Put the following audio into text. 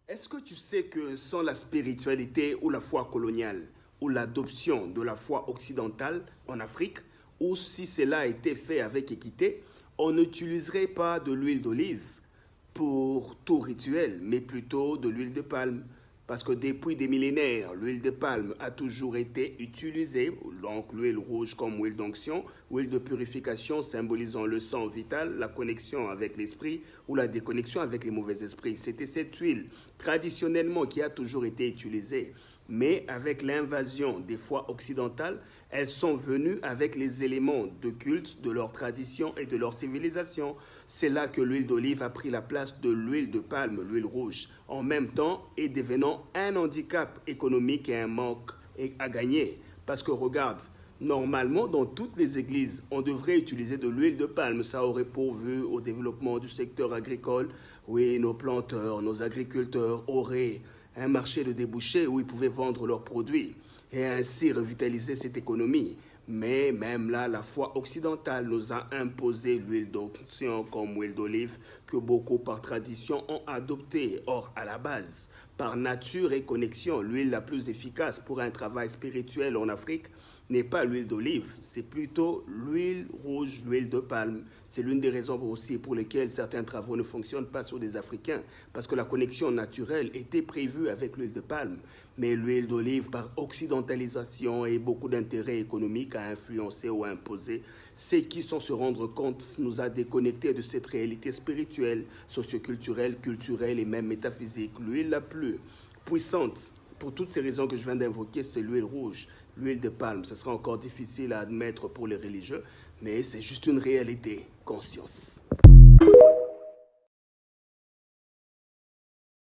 Est-ce que tu sais que sans la spiritualité ou la foi coloniale, ou l'adoption de la foi occidentale en Afrique, ou si cela a été fait avec équité, on n'utiliserait pas de l'huile d'olive pour tout rituel, mais plutôt de l'huile de palme. Parce que depuis des millénaires, l'huile de palme a toujours été utilisée, donc l'huile rouge comme huile d'onction, huile de purification symbolisant le sang vital, la connexion avec l'esprit ou la déconnexion avec les mauvais esprits. C'était cette huile traditionnellement qui a toujours été utilisée. Mais avec l'invasion des foi occidentales, elles sont venues avec les éléments de culte de leur tradition et de leur civilisation. C'est là que l'huile d'olive a pris la place de l'huile de palme, l'huile rouge, en même temps et devenant un handicap économique et un manque à gagner. Parce que regarde, normalement, dans toutes les églises, on devrait utiliser de l'huile de palme. Ça aurait pourvu au développement du secteur agricole. Oui, nos planteurs, nos agriculteurs auraient un marché de débouchés où ils pouvaient vendre leurs produits et ainsi revitaliser cette économie. Mais même là, la foi occidentale nous a imposé l'huile d'onction comme huile d'olive que beaucoup par tradition ont adoptée. Or, à la base, par nature et connexion, l'huile la plus efficace pour un travail spirituel en Afrique n'est pas l'huile d'olive, c'est plutôt l'huile rouge, l'huile de palme. C'est l'une des raisons aussi pour lesquelles certains travaux ne fonctionnent pas sur des Africains, parce que la connexion naturelle était prévue avec l'huile de palme. Mais l'huile d'olive, par occidentalisation et beaucoup d'intérêts économiques, a influencé ou imposé. C'est qui, sans se rendre compte, nous a déconnectés de cette réalité spirituelle, socioculturelle, culturelle et même métaphysique. L'huile la plus puissante, pour toutes ces raisons que je viens d'invoquer, c'est l'huile rouge, l'huile de palme. Ce sera encore difficile à admettre pour les religieux, mais c'est juste une réalité. Conscience.